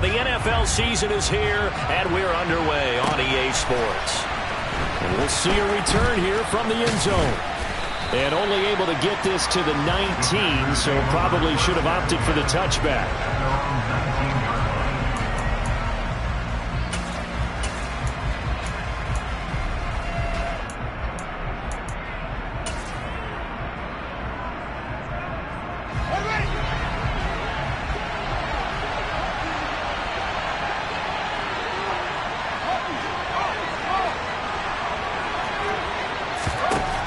the NFL season is here, and we're underway on EA Sports. And we'll see a return here from the end zone. And only able to get this to the 19, so probably should have opted for the touchback.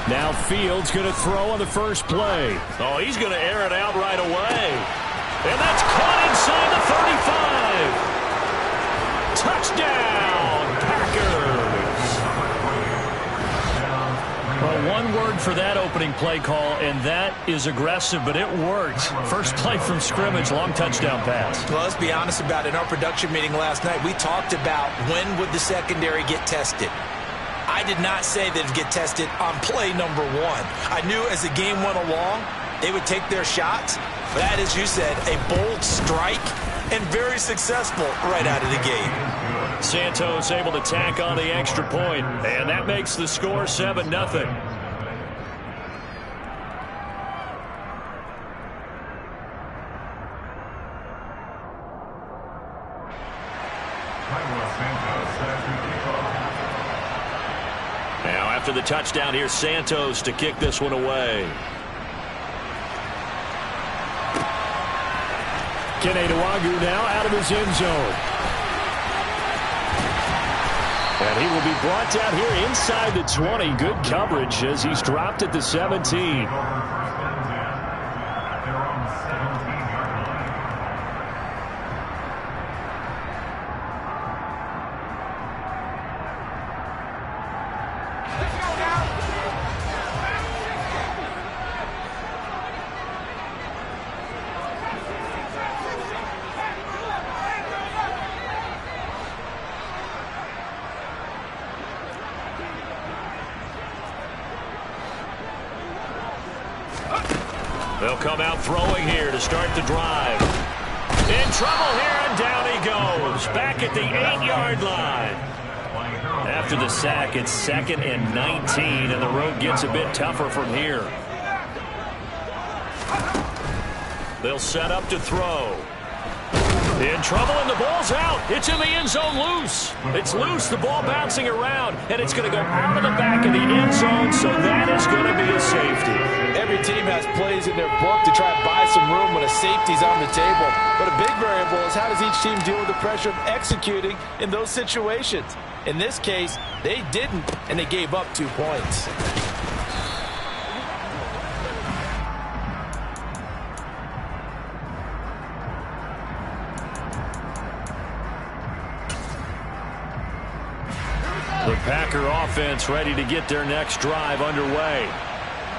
Now Fields going to throw on the first play. Oh, he's going to air it out right away. And that's caught inside the 35. Touchdown, Packers. Well, one word for that opening play call, and that is aggressive, but it worked. First play from scrimmage, long touchdown pass. Well, let's be honest about it. In our production meeting last night, we talked about when would the secondary get tested. I did not say that it'd get tested on play number one. I knew as the game went along, they would take their shots. But that, as you said, a bold strike and very successful right out of the gate. Santos able to tack on the extra point, and that makes the score 7-0. Now after the touchdown, here's Santos to kick this one away. Keneduagu now out of his end zone. And he will be brought down here inside the 20. Good coverage as he's dropped at the 17. They'll come out throwing here to start the drive. In trouble here, and down he goes. Back at the 8-yard line. After the sack, it's 2nd and 19, and the road gets a bit tougher from here. They'll set up to throw. In trouble, and the ball's out. It's in the end zone loose. It's loose, the ball bouncing around, and it's going to go out of the back of the end zone, so that is going to be a safety. Every team has plays in their book to try and buy some room when a safety's on the table. But a big variable is how does each team deal with the pressure of executing in those situations. In this case, they didn't, and they gave up 2 points. The Packer offense ready to get their next drive underway.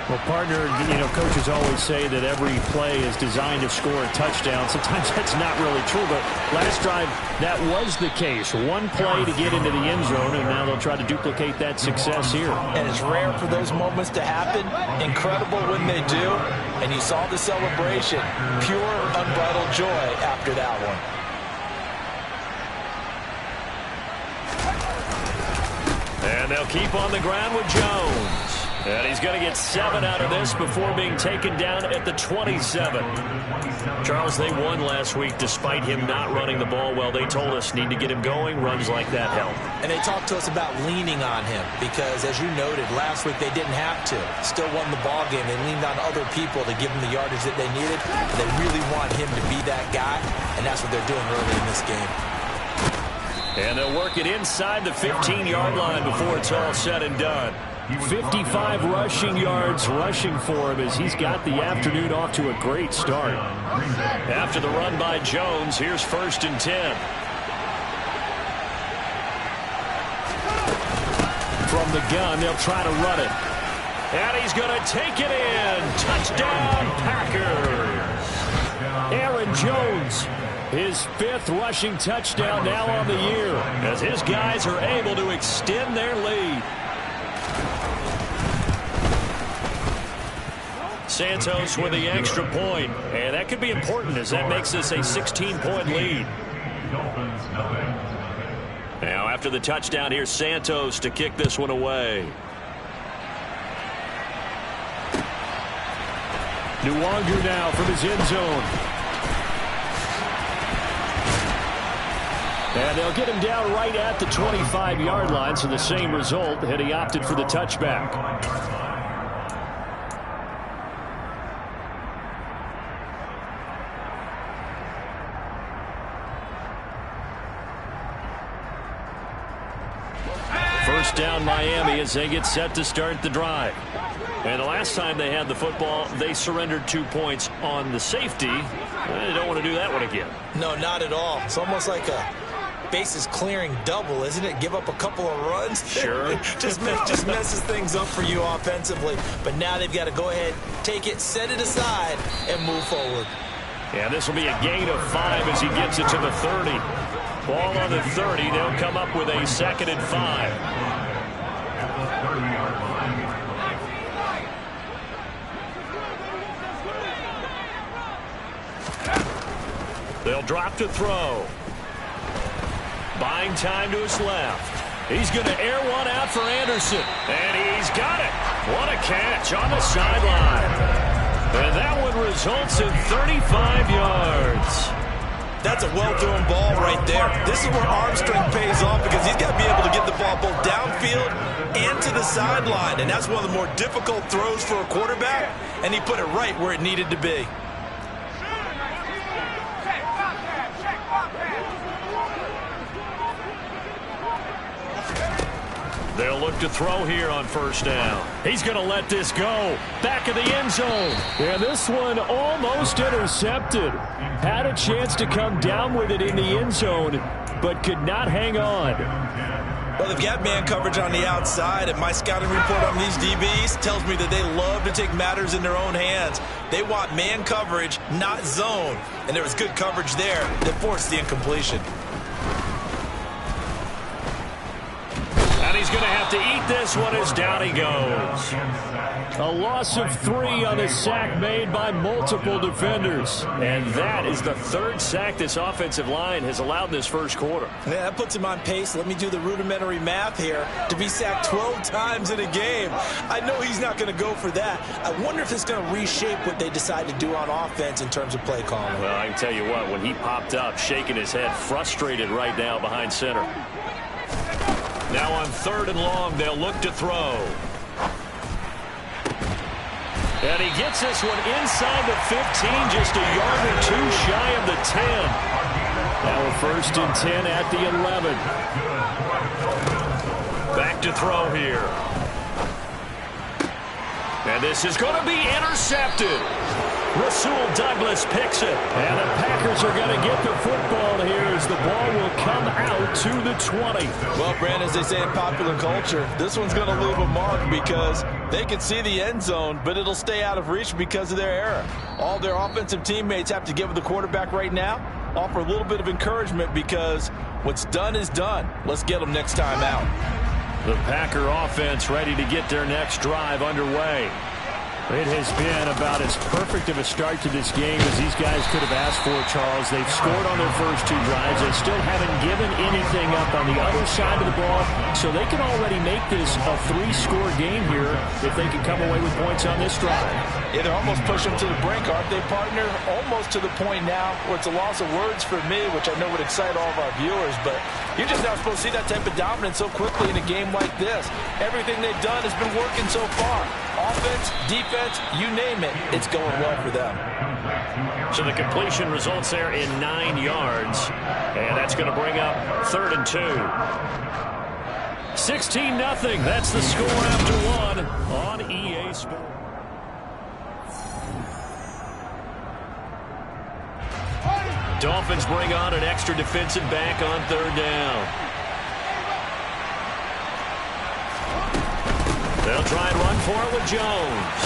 Well, partner, coaches always say that every play is designed to score a touchdown. Sometimes that's not really true, but last drive, that was the case. One play to get into the end zone, and now they'll try to duplicate that success here. And it's rare for those moments to happen. Incredible when they do. And you saw the celebration. Pure, unbridled joy after that one. And they'll keep on the ground with Jones. And he's going to get 7 out of this before being taken down at the 27. Charles, they won last week despite him not running the ball well. They told us need to get him going. Runs like that help. And they talked to us about leaning on him because, as you noted, last week they didn't have to. Still won the ball game. They leaned on other people to give them the yardage that they needed. And they really want him to be that guy, and that's what they're doing early in this game. And they'll work it inside the 15-yard line before it's all said and done. 55 rushing yards rushing for him as he's got the afternoon off to a great start. After the run by Jones, here's 1st and 10. From the gun, they'll try to run it. And he's going to take it in. Touchdown, Packers. Aaron Jones, his 5th rushing touchdown now on the year, as his guys are able to extend their lead. Santos with the extra point, and that could be important as that makes this a 16-point lead. Now after the touchdown, here's Santos to kick this one away. Nwangu now from his end zone. And they'll get him down right at the 25-yard line, so the same result, and he opted for the touchback. First down Miami as they get set to start the drive. And the last time they had the football, they surrendered 2 points on the safety. They don't want to do that one again. No, not at all. It's almost like a bases clearing double, isn't it? Give up a couple of runs. Sure. just messes things up for you offensively. But now they've got to go ahead, take it, set it aside, and move forward. Yeah, this will be a gain of 5 as he gets it to the 30. Ball on the 30. They'll come up with a 2nd and 5. They'll drop to throw. Buying time to his left. He's going to air one out for Anderson. And he's got it. What a catch on the sideline. And that one results in 35 yards. That's a well-thrown ball right there. This is where arm strength pays off because he's got to be able to get the ball both downfield and to the sideline. And that's one of the more difficult throws for a quarterback. And he put it right where it needed to be. They'll look to throw here on first down. He's going to let this go. Back of the end zone. And this one almost intercepted. Had a chance to come down with it in the end zone, but could not hang on. Well, they've got man coverage on the outside, and my scouting report on these DBs tells me that they love to take matters in their own hands. They want man coverage, not zone. And there was good coverage there that forced the incompletion. And he's going to have to eat this one as down he goes. A loss of 3 on the sack made by multiple defenders. And that is the 3rd sack this offensive line has allowed in this first quarter. Yeah, that puts him on pace. Let me do the rudimentary math here. To be sacked 12 times in a game. I know he's not going to go for that. I wonder if it's going to reshape what they decide to do on offense in terms of play calling. Well, I can tell you what, when he popped up, shaking his head, frustrated right now behind center. Now on 3rd and long, they'll look to throw. And he gets this one inside the 15, just a yard or 2 shy of the 10. Now a 1st and 10 at the 11. Back to throw here. And this is going to be intercepted. Rasul Douglas picks it. And the Packers are going to get the football here as the ball will come out to the 20. Well, Brandon, as they say in popular culture, this one's going to leave a mark because they can see the end zone, but it'll stay out of reach because of their error. All their offensive teammates have to give the quarterback right now, offer a little bit of encouragement because what's done is done. Let's get them next time out. The Packer offense ready to get their next drive underway. It has been about as perfect of a start to this game as these guys could have asked for, Charles. They've scored on their first 2 drives. They still haven't given anything up on the other side of the ball, so they can already make this a 3-score game here if they can come away with points on this drive. Yeah, they're almost pushing them to the brink, aren't they, partner? Almost to the point now where it's a loss of words for me, which I know would excite all of our viewers, but you're just not supposed to see that type of dominance so quickly in a game like this. Everything they've done has been working so far. Offense, defense, you name it, it's going well for them. So the completion results there in 9 yards, and that's going to bring up 3rd and 2. 16-0. That's the score after 1 on EA Sports. Dolphins bring on an extra defensive back on 3rd down. They'll try and run for it with Jones.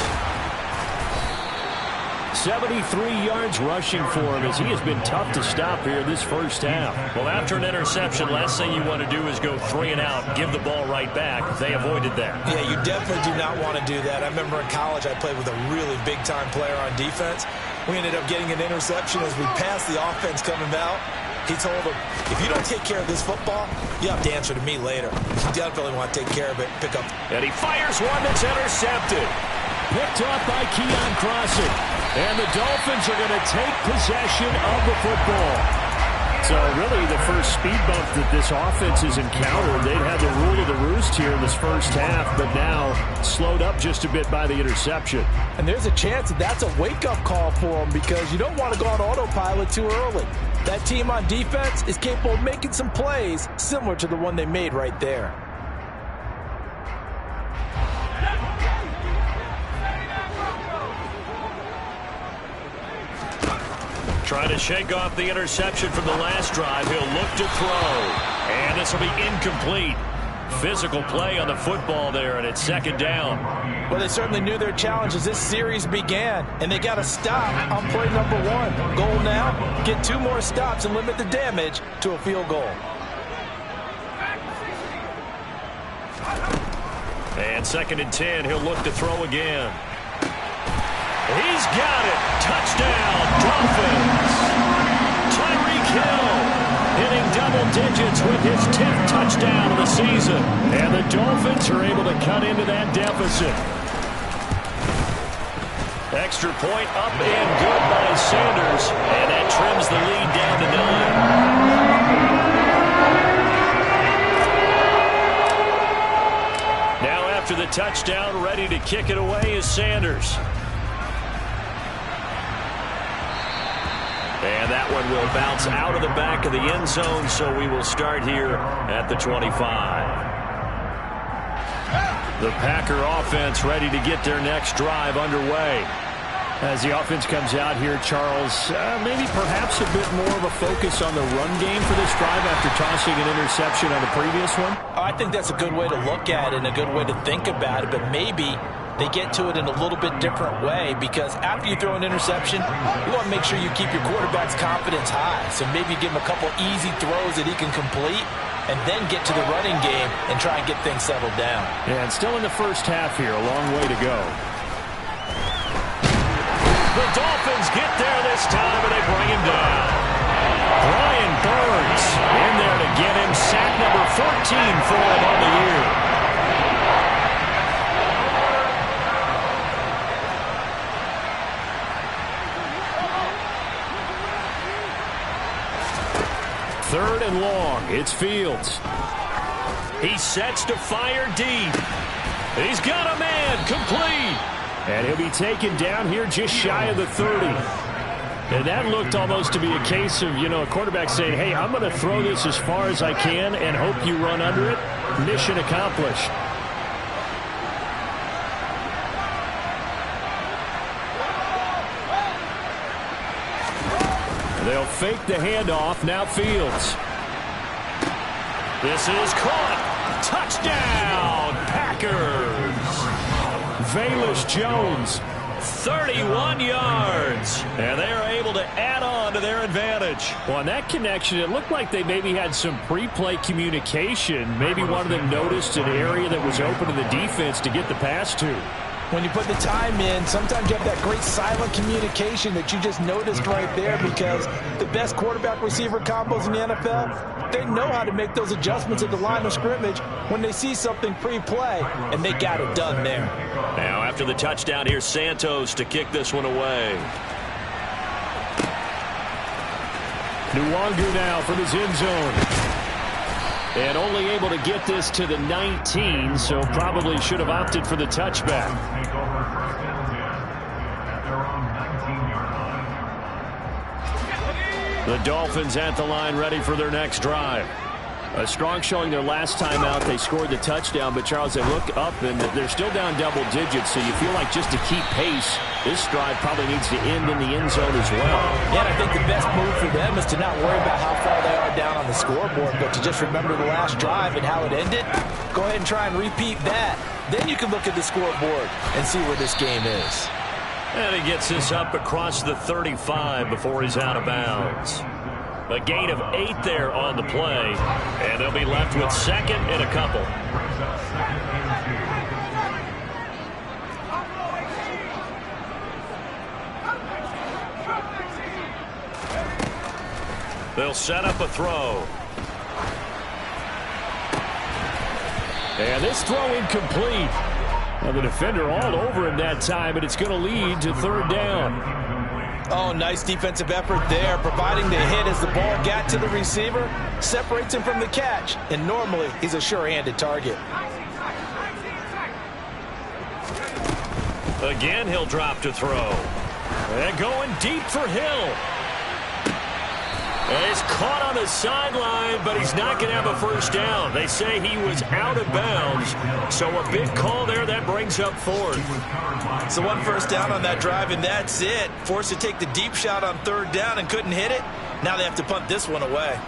73 yards rushing for him as he has been tough to stop here this first half. Well, after an interception, last thing you want to do is go 3 and out, give the ball right back. They avoided that. Yeah, you definitely do not want to do that. I remember in college I played with a really big-time player on defense. We ended up getting an interception as we passed the offense coming out. He told him, if you don't take care of this football, you have to answer to me later. You definitely want to take care of it. Pick up. And he fires one that's intercepted. Picked off by Keon Crossing. And the Dolphins are going to take possession of the football. So really the first speed bump that this offense has encountered, they'd had the rule of the roost here in this first half, but now slowed up just a bit by the interception. And there's a chance that that's a wake-up call for them because you don't want to go on autopilot too early. That team on defense is capable of making some plays similar to the one they made right there. Trying to shake off the interception from the last drive. He'll look to throw. And this will be incomplete. Physical play on the football there, and it's second down. Well, they certainly knew their challenge as this series began, and they got to stop on play number 1. Goal now, get 2 more stops and limit the damage to a field goal. And second and 10, he'll look to throw again. He's got it. Touchdown, Dolphins. Tyreek Hill hitting double digits with his 10th touchdown of the season. And the Dolphins are able to cut into that deficit. Extra point up and good by Sanders. And that trims the lead down to 9. Now after the touchdown, ready to kick it away is Sanders. And that one will bounce out of the back of the end zone, so we will start here at the 25. The Packer offense ready to get their next drive underway. As the offense comes out here, Charles, maybe perhaps a bit more of a focus on the run game for this drive after tossing an interception on the previous one? I think that's a good way to look at it and a good way to think about it, but maybe they get to it in a little bit different way because after you throw an interception, you want to make sure you keep your quarterback's confidence high. So maybe give him a couple easy throws that he can complete and then get to the running game and try and get things settled down. Yeah, and still in the first half here, a long way to go. The Dolphins get there this time and they bring him down. Brian Burns in there to get him sack number 14 for him on the year. Third and long. It's Fields. He sets to fire deep. He's got a man complete. And he'll be taken down here just shy of the 30. And that looked almost to be a case of, a quarterback saying, hey, I'm going to throw this as far as I can and hope you run under it. Mission accomplished. They'll fake the handoff. Now Fields. This is caught. Touchdown, Packers. Velus Jones. 31 yards. And they are able to add on to their advantage. Well, on that connection, it looked like they maybe had some pre-play communication. Maybe one of them noticed an area that was open to the defense to get the pass to. When you put the time in, sometimes you have that great silent communication that you just noticed right there because the best quarterback-receiver combos in the NFL, they know how to make those adjustments at the line of scrimmage when they see something pre-play, and they got it done there. Now, after the touchdown, here's Santos to kick this one away. Nwangu now from his end zone. And only able to get this to the 19, so probably should have opted for the touchback. The Dolphins at the line ready for their next drive. A strong showing their last time out. They scored the touchdown, but Charles, they look up and they're still down double digits, so you feel like just to keep pace, this drive probably needs to end in the end zone as well. Yeah, and I think the best move for them is to not worry about how far they are down on the scoreboard, but to just remember the last drive and how it ended. Go ahead and try and repeat that. Then you can look at the scoreboard and see where this game is. And he gets this up across the 35 before he's out of bounds. A gain of 8 there on the play, and they'll be left with second and a couple. They'll set up a throw. And this throw incomplete. Well, the defender all over him that time, and it's going to lead to third down. Oh, nice defensive effort there, providing the hit as the ball got to the receiver, separates him from the catch, and normally he's a sure-handed target. Again, he'll drop to throw. And going deep for Hill. And he's caught on the sideline, but he's not going to have a first down. They say he was out of bounds, so a big call there that brings up fourth. So one first down on that drive, and that's it. Forced to take the deep shot on third down and couldn't hit it. Now they have to punt this one away.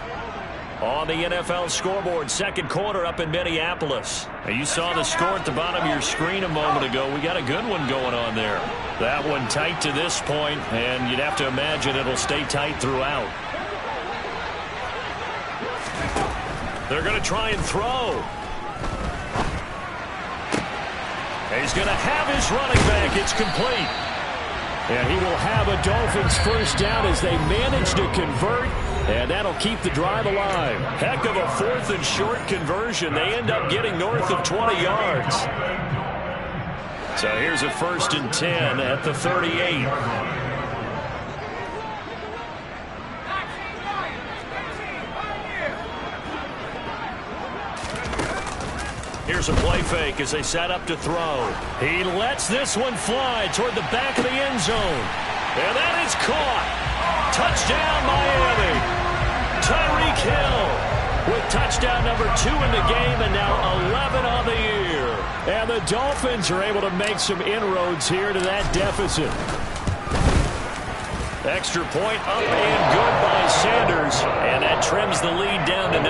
On the NFL scoreboard, second quarter up in Minneapolis. Now you saw the score at the bottom of your screen a moment ago. We got a good one going on there. That one tight to this point, and you'd have to imagine it'll stay tight throughout. They're going to try and throw. He's going to have his running back. It's complete. And he will have a Dolphins first down as they manage to convert, and that'll keep the drive alive. Heck of a 4th and short conversion. They end up getting north of 20 yards. So here's a 1st and 10 at the 38. Here's a play fake as they set up to throw. He lets this one fly toward the back of the end zone. And that is caught. Touchdown, Miami. Tyreek Hill with touchdown number 2 in the game, and now 11 on the year. And the Dolphins are able to make some inroads here to that deficit. Extra point up and good by Sanders, and that trims the lead down to 9.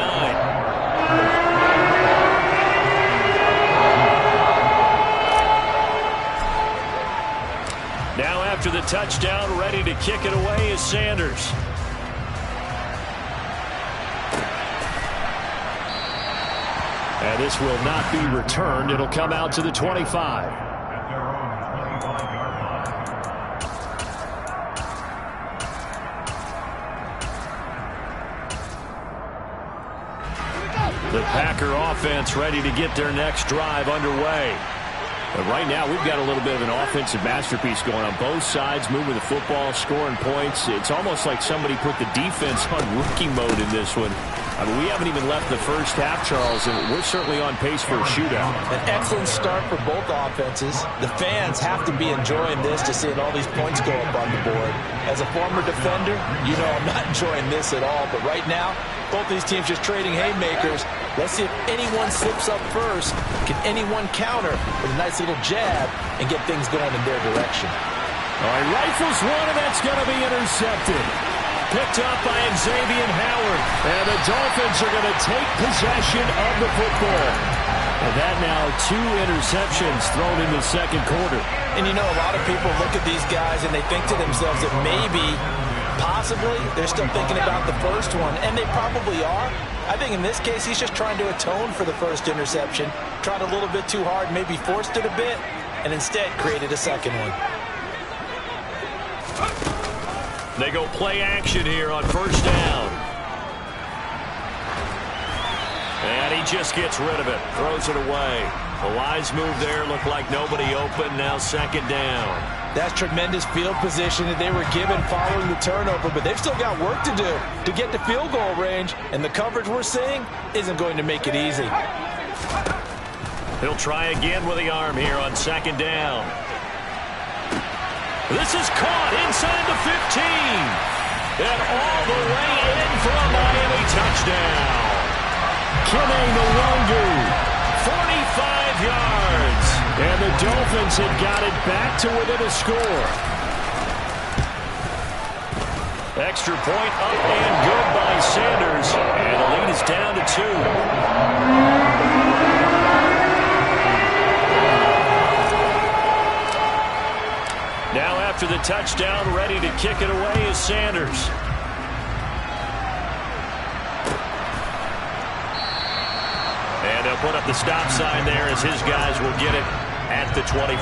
Now after the touchdown, ready to kick it away is Sanders. And this will not be returned. It'll come out to the 25. The Packer offense ready to get their next drive underway. But right now, we've got a little bit of an offensive masterpiece going on both sides, moving the football, scoring points. It's almost like somebody put the defense on rookie mode in this one. I mean, we haven't even left the first half, Charles, and we're certainly on pace for a shootout. An excellent start for both offenses. The fans have to be enjoying this to seeing all these points go up on the board. As a former defender, you know I'm not enjoying this at all. But right now, both these teams just trading haymakers. Let's see if anyone slips up first. Can anyone counter with a nice little jab and get things going in their direction? All right, rifles one, and that's going to be intercepted. Picked up by Xavier Howard. And the Dolphins are going to take possession of the football. And that now 2 interceptions thrown in the second quarter. And you know, a lot of people look at these guys and they think to themselves that maybe, possibly, they're still thinking about the first one. And they probably are. I think in this case, he's just trying to atone for the first interception. Tried a little bit too hard, maybe forced it a bit, and instead created a second one. They go play action here on first down. And he just gets rid of it. Throws it away. A wise move there. Looked like nobody open. Now second down. That's tremendous field position that they were given following the turnover, but they've still got work to do to get to field goal range, and the coverage we're seeing isn't going to make it easy. He'll try again with the arm here on second down. This is caught inside the 15. And all the way in for a Miami touchdown. Kene Nwangwu, 45 yards. And the Dolphins have got it back to within a score. Extra point up and good by Sanders. And the lead is down to 2. Now after the touchdown, ready to kick it away is Sanders. And they'll put up the stop sign there as his guys will get it at the 25.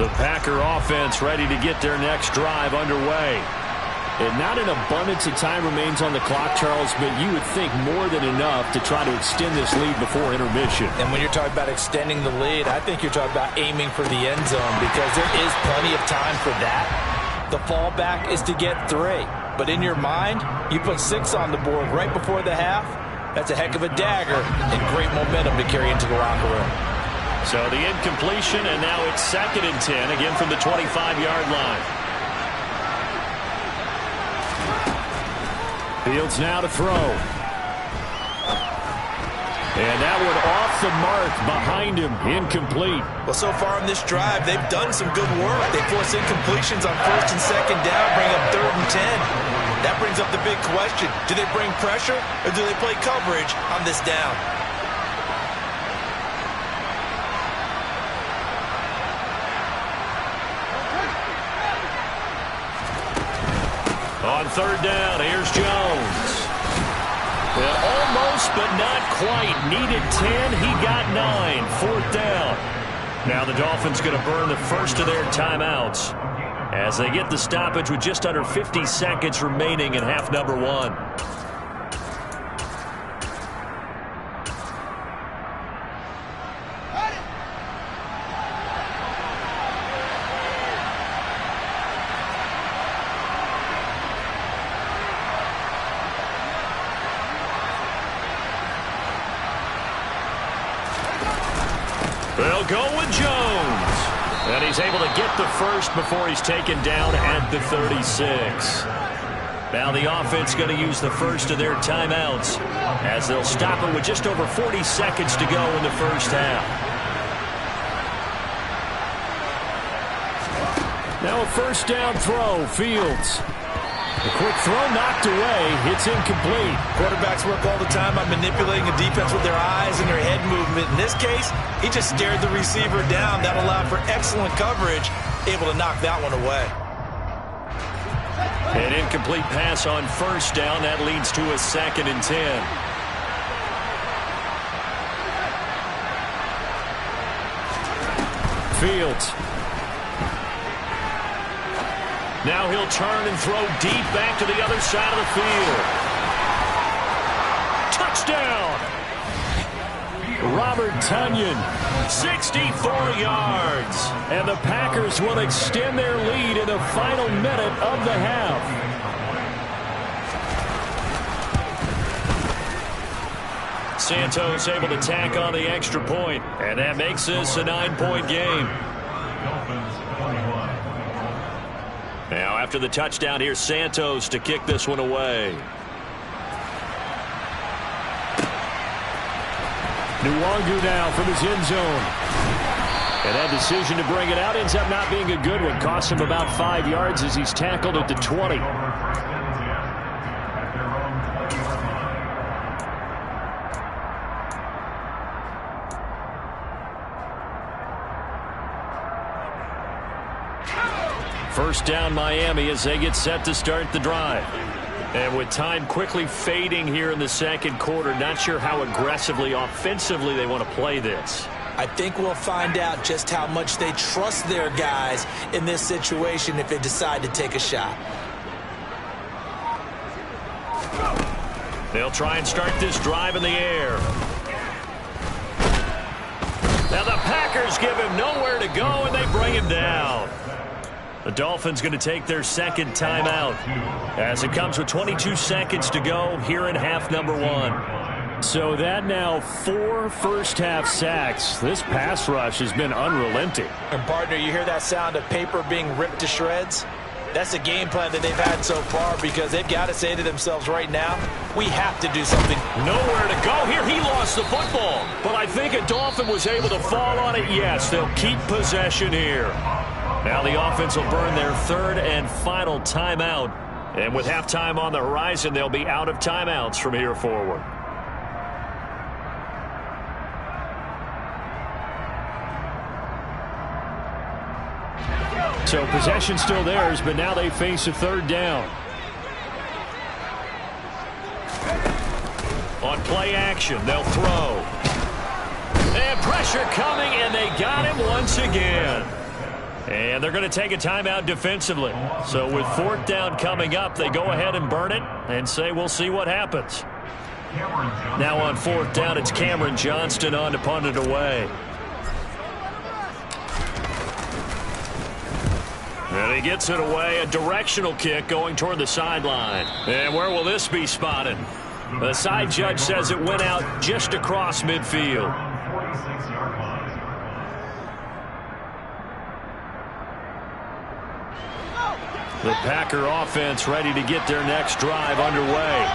The Packer offense ready to get their next drive underway. And not an abundance of time remains on the clock, Charles, but you would think more than enough to try to extend this lead before intermission. And when you're talking about extending the lead, I think you're talking about aiming for the end zone because there is plenty of time for that. The fallback is to get 3. But in your mind, you put 6 on the board right before the half. That's a heck of a dagger and great momentum to carry into the locker room. So the incompletion, and now it's 2nd and 10, again from the 25-yard line. Fields now to throw. And that one off the mark behind him, incomplete. Well, so far in this drive, they've done some good work. They force incompletions on 1st and 2nd down, bring up 3rd and 10. That brings up the big question. Do they bring pressure or do they play coverage on this down? On 3rd down, here's Jones. Well, almost, but not quite. Needed 10, he got 9. 4th down. Now the Dolphins going to burn the first of their timeouts as they get the stoppage with just under 50 seconds remaining in half number 1. They'll go with Jones. And he's able to get the first before he's taken down at the 36. Now the offense going to use the first of their timeouts as they'll stop it with just over 40 seconds to go in the first half. Now a 1st down throw, Fields. A quick throw knocked away. It's incomplete. Quarterbacks work all the time on manipulating a defense with their eyes and their head movement. In this case, he just stared the receiver down. That allowed for excellent coverage, able to knock that one away. An incomplete pass on 1st down. That leads to a 2nd and 10. Fields. Now he'll turn and throw deep back to the other side of the field. Touchdown! Robert Tonyan. 64 yards. And the Packers will extend their lead in the final minute of the half. Santos able to tack on the extra point, and that makes this a 9-point game. Now, after the touchdown, here's Santos to kick this one away. Nwangu now from his end zone. And that decision to bring it out ends up not being a good one. Costs him about 5 yards as he's tackled at the 20. First down Miami as they get set to start the drive. And with time quickly fading here in the second quarter, not sure how aggressively, offensively they want to play this. I think we'll find out just how much they trust their guys in this situation if they decide to take a shot. They'll try and start this drive in the air. Now the Packers give him nowhere to go, and they bring him down. The Dolphins going to take their second timeout as it comes with 22 seconds to go here in half number 1. So that now 4 first-half sacks. This pass rush has been unrelenting. And, partner, you hear that sound of paper being ripped to shreds? That's a game plan that they've had so far because they've got to say to themselves right now, we have to do something. Nowhere to go here. He lost the football. But I think a Dolphin was able to fall on it. Yes, they'll keep possession here. Now the offense will burn their third and final timeout. And with halftime on the horizon, they'll be out of timeouts from here forward. So possession still theirs, but now they face a third down. On play action, they'll throw. And pressure coming, and they got him once again. And they're going to take a timeout defensively. So with 4th down coming up, they go ahead and burn it and say we'll see what happens. Now on 4th down, it's Cameron Johnston on to punt it away. And he gets it away, a directional kick going toward the sideline. And where will this be spotted? The side judge says it went out just across midfield. The Packer offense ready to get their next drive underway.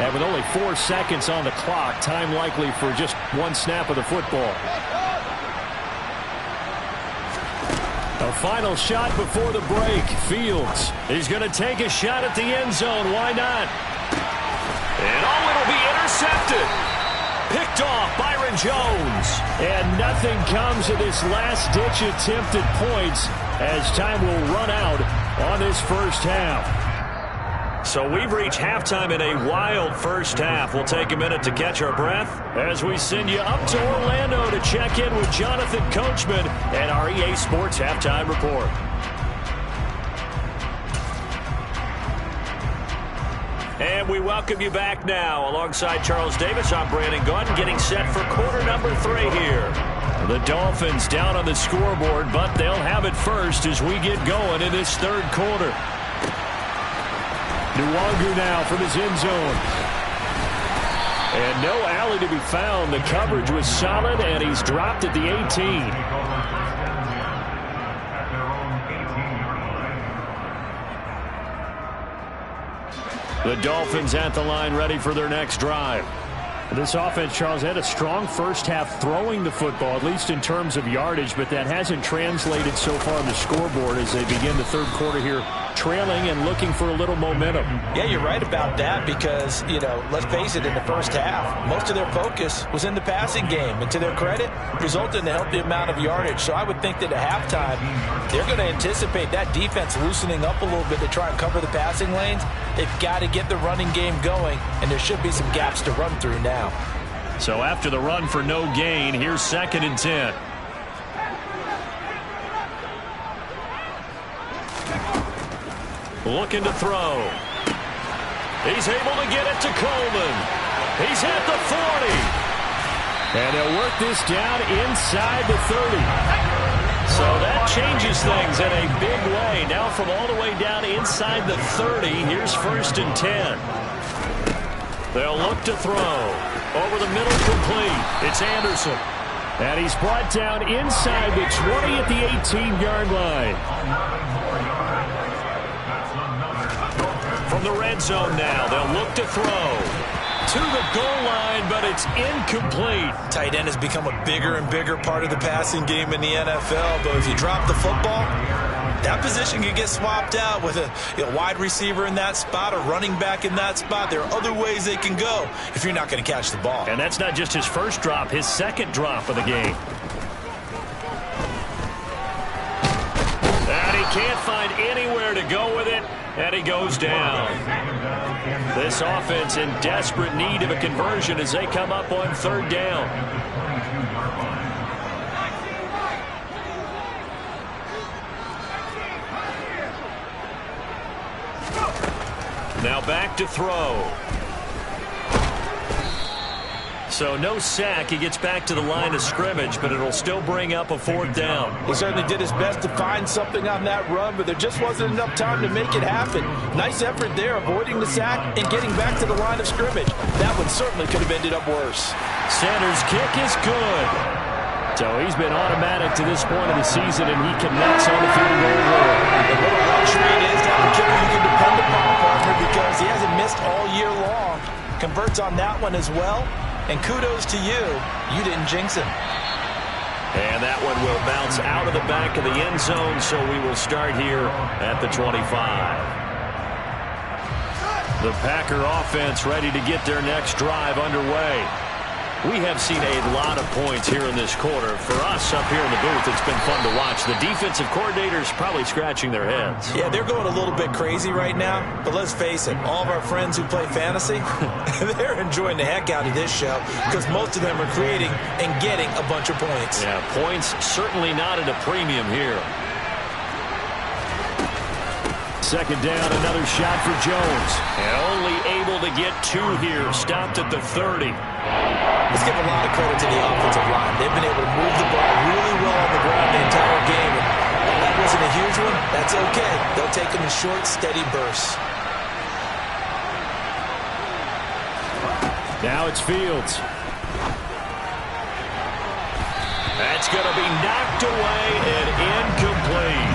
And with only 4 seconds on the clock, time likely for just one snap of the football. A final shot before the break. Fields, he's going to take a shot at the end zone. Why not? And it'll be intercepted. Picked off Byron Jones. And nothing comes of this last-ditch attempt at points as time will run out on this first half. So we've reached halftime in a wild first half. We'll take a minute to catch our breath as we send you up to Orlando to check in with Jonathan Coachman and our EA Sports Halftime Report. And we welcome you back now. Alongside Charles Davis, I'm Brandon Gunn, getting set for quarter number 3 here. The Dolphins down on the scoreboard, but they'll have it first as we get going in this 3rd quarter. Nwangu now from his end zone. And no alley to be found. The coverage was solid, and he's dropped at the 18. The Dolphins at the line ready for their next drive. This offense, Charles, had a strong first half throwing the football, at least in terms of yardage, but that hasn't translated so far on the scoreboard as they begin the 3rd quarter here, trailing and looking for a little momentum. Yeah, you're right about that because, let's face it, in the first half, most of their focus was in the passing game. And to their credit, resulted in a healthy amount of yardage. So I would think that at halftime, they're going to anticipate that defense loosening up a little bit to try and cover the passing lanes. They've got to get the running game going, and there should be some gaps to run through now. So after the run for no gain, here's 2nd and 10. Looking to throw. He's able to get it to Coleman. He's at the 40. And they'll work this down inside the 30. So that changes things in a big way. Now from all the way down inside the 30, here's 1st and 10. They'll look to throw. Over the middle, complete. It's Anderson. And he's brought down inside the 20 at the 18-yard line. From the red zone now, they'll look to throw. To the goal line, but it's incomplete. Tight end has become a bigger and bigger part of the passing game in the NFL. But if you drop the football, that position can get swapped out with a wide receiver in that spot, a running back in that spot. There are other ways they can go if you're not going to catch the ball. And that's not just his first drop, his 2nd drop of the game. And he can't find anywhere to go with it, and he goes down. This offense in desperate need of a conversion as they come up on 3rd down. Now back to throw. So no sack. He gets back to the line of scrimmage, but it'll still bring up a 4th down. He certainly did his best to find something on that run, but there just wasn't enough time to make it happen. Nice effort there, avoiding the sack and getting back to the line of scrimmage. That one certainly could have ended up worse. Sanders' kick is good. So he's been automatic to this point of the season, and he connects on the field goal line. The little luxury it is to have a kicker you can depend upon, partner, because he hasn't missed all year long. Converts on that one as well. And kudos to you. You didn't jinx him. And that one will bounce out of the back of the end zone, so we will start here at the 25. The Packer offense ready to get their next drive underway. We have seen a lot of points here in this quarter. For us up here in the booth, it's been fun to watch. The defensive coordinators probably scratching their heads. Yeah, they're going a little bit crazy right now. But let's face it, all of our friends who play fantasy, they're enjoying the heck out of this show because most of them are creating and getting a bunch of points. Yeah, points certainly not at a premium here. Second down, another shot for Jones. And only able to get 2 here. Stopped at the 30. Let's give a lot of credit to the offensive line. They've been able to move the ball really well on the ground the entire game. And that wasn't a huge one. That's okay. They'll take them in short, steady bursts. Now it's Fields. That's going to be knocked away and incomplete.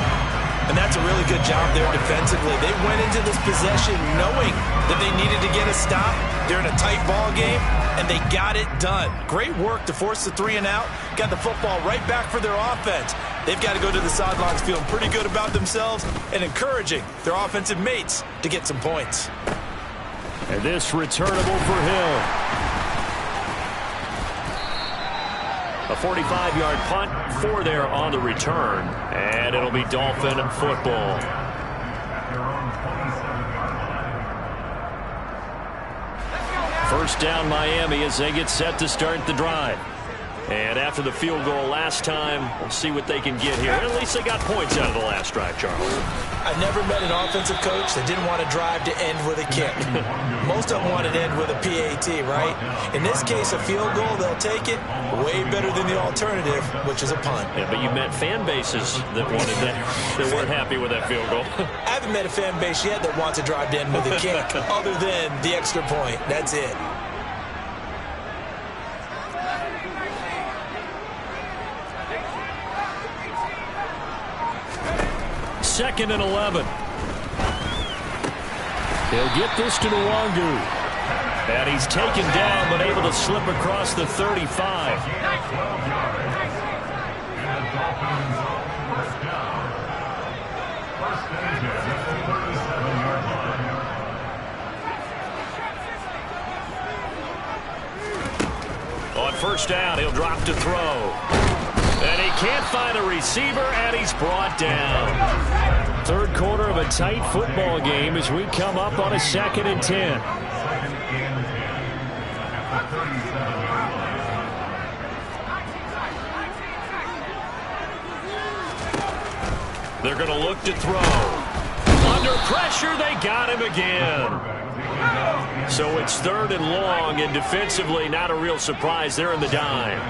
And that's a really good job there defensively. They went into this possession knowing that they needed to get a stop. They're in a tight ball game, and they got it done. Great work to force the 3 and out. Got the football right back for their offense. They've got to go to the sidelines feeling pretty good about themselves and encouraging their offensive mates to get some points. And this returnable for Hill. A 45-yard punt, 4 there on the return. And it'll be Dolphin football. First down Miami as they get set to start the drive. And after the field goal last time, we'll see what they can get here. At least they got points out of the last drive, Charles. I've never met an offensive coach that didn't want to drive to end with a kick. Most of them want to end with a PAT, right? In this case, a field goal, they'll take it. Way better than the alternative, which is a punt. Yeah, but you met fan bases that wanted that, that weren't happy with that field goal. I haven't met a fan base yet that wants to drive to end with a kick other than the extra point. That's it. Second and 11. They'll get this to Nwangu. And he's taken down, but able to slip across the 35. On first down, he'll drop to throw. And he can't find a receiver, and he's brought down. Third quarter of a tight football game as we come up on a 2nd and 10. They're going to look to throw. Under pressure, they got him again. So it's 3rd and long, and defensively, not a real surprise. They're in the dime.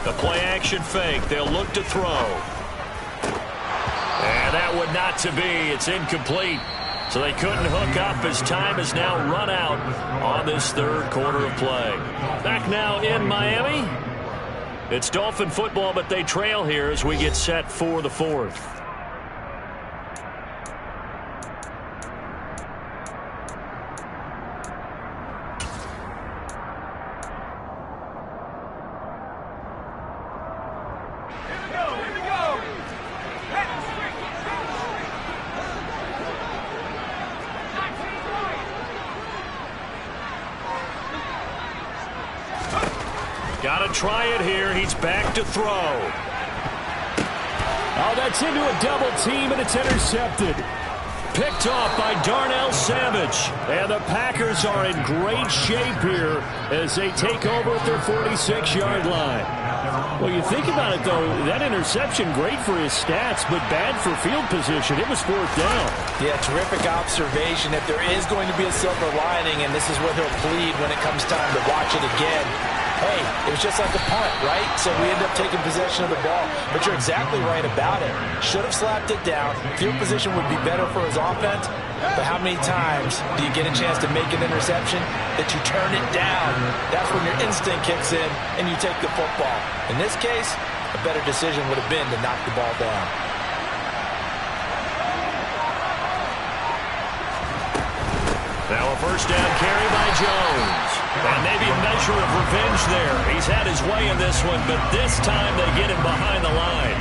The play-action fake. They'll look to throw. And that would not to be. It's incomplete. So they couldn't hook up as time has now run out on this 3rd quarter of play. Back now in Miami. It's Dolphin football, but they trail here as we get set for the 4th. Got to try it here. He's back to throw. Oh, that's into a double team, and it's intercepted. Picked off by Darnell Savage. And the Packers are in great shape here as they take over at their 46-yard line. Well, you think about it, though, that interception, great for his stats, but bad for field position. It was 4th down. Yeah, terrific observation. If there is going to be a silver lining, and this is where he'll plead when it comes time to watch it again, hey, it was just like a punt, right? So we end up taking possession of the ball. But you're exactly right about it. Should have slapped it down. Field position would be better for his offense. But how many times do you get a chance to make an interception that you turn it down? That's when your instinct kicks in and you take the football. In this case, a better decision would have been to knock the ball down. Now a first down carry by Jones. And maybe a measure of revenge there. He's had his way in this one, but this time they get him behind the line.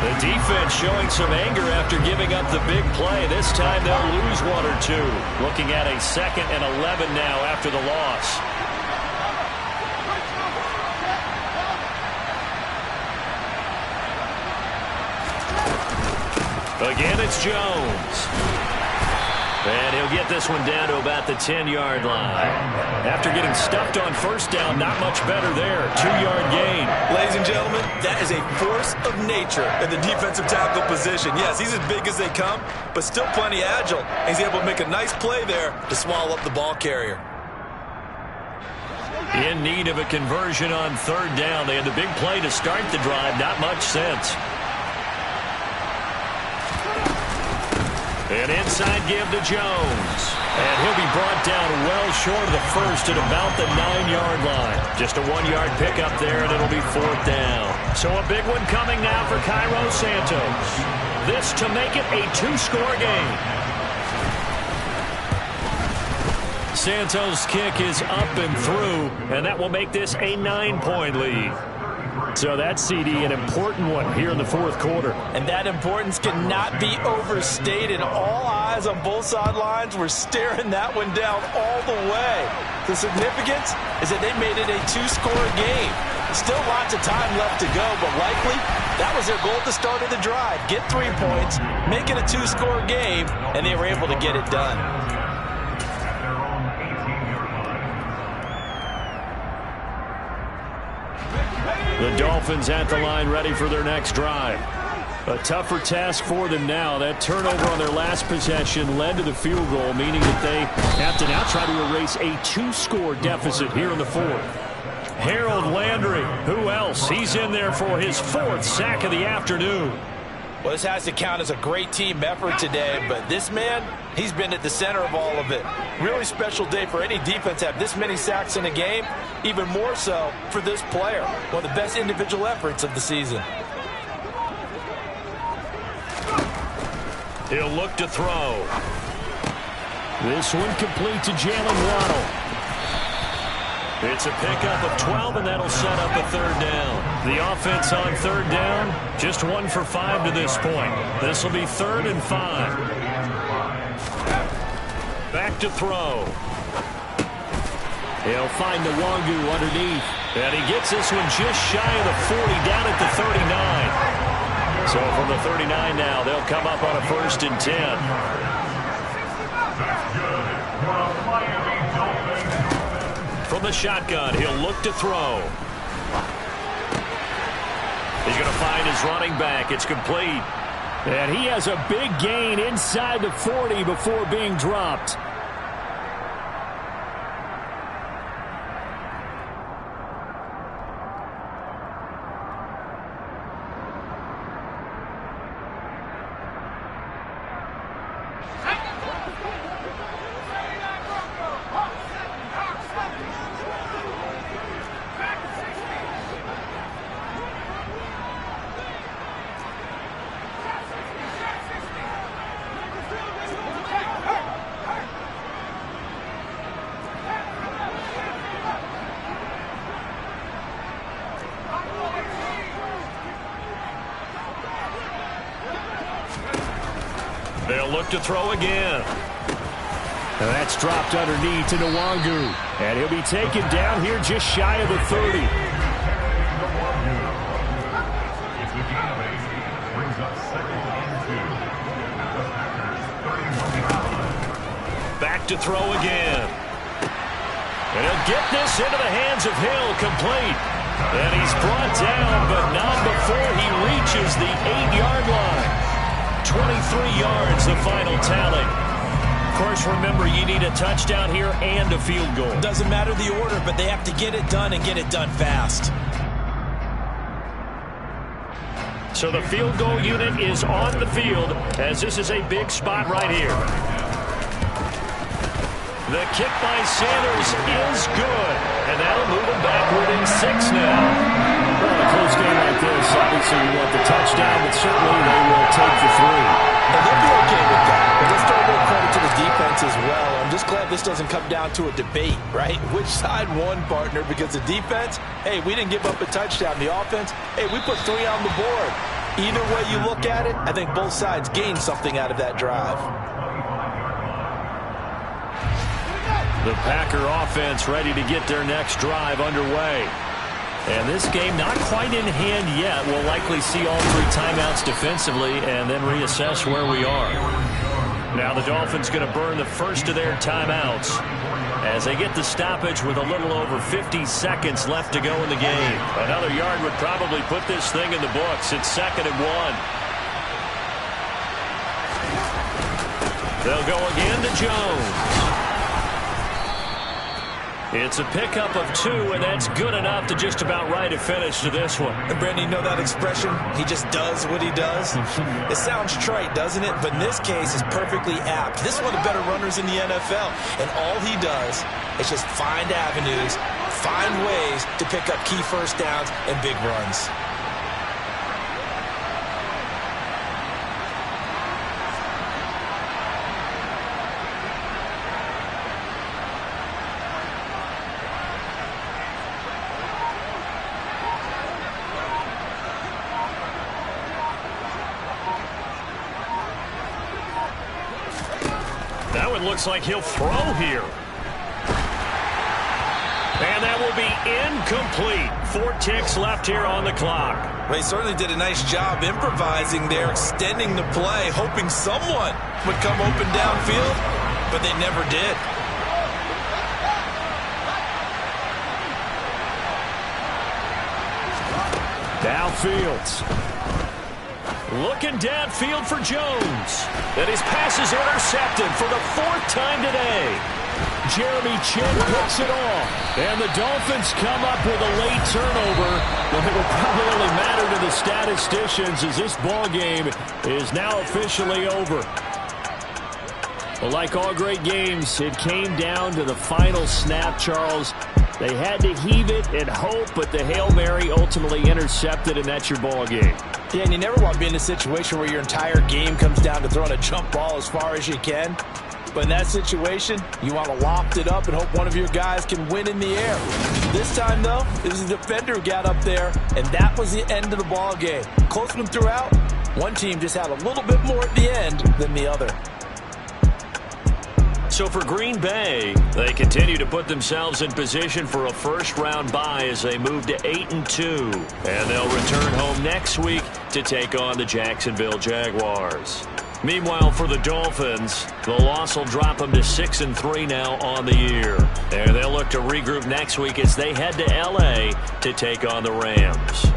The defense showing some anger after giving up the big play. This time they'll lose 1 or 2. Looking at a 2nd and 11 now after the loss. Again, it's Jones. And he'll And he'll get this one down to about the 10-yard line. After getting stuffed on first down, not much better there. 2-yard gain. Ladies and gentlemen, that is a force of nature in the defensive tackle position. Yes, he's as big as they come, but still plenty agile. He's able to make a nice play there to swallow up the ball carrier. In need of a conversion on third down. They had the big play to start the drive. Not much sense. An inside give to Jones. And he'll be brought down well short of the first at about the 9-yard line. Just a 1-yard pickup there, and it'll be fourth down. So a big one coming now for Cairo Santos. This to make it a 2-score game. Santos' kick is up and through, and that will make this a 9-point lead. So that CD, an important one here in the fourth quarter. And that importance cannot be overstated. All eyes on both sidelines were staring that one down all the way. The significance is that they made it a 2-score game. Still lots of time left to go, but likely that was their goal at the start of the drive. Get 3 points, make it a 2-score game, and they were able to get it done. The Dolphins at the line ready for their next drive. A tougher task for them now. That turnover on their last possession led to the field goal, meaning that they have to now try to erase a 2-score deficit here in the fourth. Harold Landry, who else? He's in there for his 4th sack of the afternoon. Well, this has to count as a great team effort today, but this man, he's been at the center of all of it. Really special day for any defense to have this many sacks in a game, even more so for this player. One of the best individual efforts of the season. He'll look to throw. This one complete to Jalen Waddle. It's a pickup of 12, and that'll set up a third down. The offense on third down, just 1 for 5 to this point. This will be 3rd and 5. Back to throw. He'll find the Wangu underneath. And he gets this one just shy of the 40, down at the 39. So from the 39 now, they'll come up on a 1st and 10. From the shotgun, he'll look to throw. He's going to find his running back. It's complete. And he has a big gain inside the 40 before being dropped. They'll look to throw again. And that's dropped underneath to Nwangu. And he'll be taken down here just shy of the 30. Back to throw again. And he'll get this into the hands of Hill, complete. And he's brought down, but not before he reaches the 8-yard line. 23 yards, the final tally. Of course, remember, you need a touchdown here and a field goal. Doesn't matter the order, but they have to get it done and get it done fast. So the field goal unit is on the field, as this is a big spot right here. The kick by Sanders is good, and that'll move him back within 6 now. Well, in a close game like this, obviously you want the touchdown, but certainly they will take the 3. And they'll be okay with that. But let's throw a little credit to the defense as well. I'm just glad this doesn't come down to a debate, right? Which side won, partner? Because the defense, hey, we didn't give up a touchdown. The offense, hey, we put 3 on the board. Either way you look at it, I think both sides gained something out of that drive. The Packer offense ready to get their next drive underway. And this game not quite in hand yet. We'll likely see all 3 timeouts defensively and then reassess where we are. Now the Dolphins going to burn the first of their timeouts as they get the stoppage with a little over 50 seconds left to go in the game. Another yard would probably put this thing in the books. It's 2nd and 1. They'll go again to Jones. It's a pickup of 2, and that's good enough to just about write a finish to this one. And Brandon, you know that expression? He just does what he does. It sounds trite, doesn't it? But in this case, it's perfectly apt. This is one of the better runners in the NFL, and all he does is just find avenues, find ways to pick up key first downs and big runs. Looks like he'll throw here. And that will be incomplete. 4 ticks left here on the clock. Well, he certainly did a nice job improvising there, extending the play, hoping someone would come open downfield, but they never did. Downfield. Looking downfield for Jones. And his pass is intercepted for the 4th time today. Jeremy Chin picks it off. And the Dolphins come up with a late turnover. But it will probably only matter to the statisticians as this ball game is now officially over. Well, like all great games, it came down to the final snap, Charles. They had to heave it and hope, but the Hail Mary ultimately intercepted, and that's your ball game. Yeah, and you never want to be in a situation where your entire game comes down to throwing a jump ball as far as you can. But in that situation, you want to loft it up and hope one of your guys can win in the air. This time, though, it was the defender who got up there, and that was the end of the ball game. Close one throughout. One team just had a little bit more at the end than the other. So for Green Bay, they continue to put themselves in position for a first-round bye as they move to 8-2. And they'll return home next week to take on the Jacksonville Jaguars. Meanwhile, for the Dolphins, the loss will drop them to 6-3 now on the year. And they'll look to regroup next week as they head to L.A. to take on the Rams.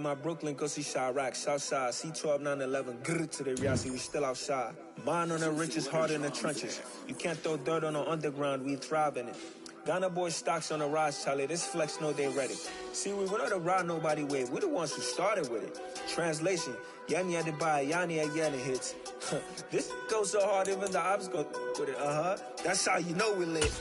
My Brooklyn, go see Chirac, Southside, C12, 911, grrr to the Riasi, we still outside. Mine on the richest, heart in the trenches. You can't throw dirt on the underground, we thrive in it. Ghana boys stocks on the rise, Charlie, this flex know they ready. See, we went on the ride nobody wave, we the ones who started with it. Translation, Yanni had to buy, Yanni again it hits. This goes so hard, even the ops go with it, that's how you know we lit.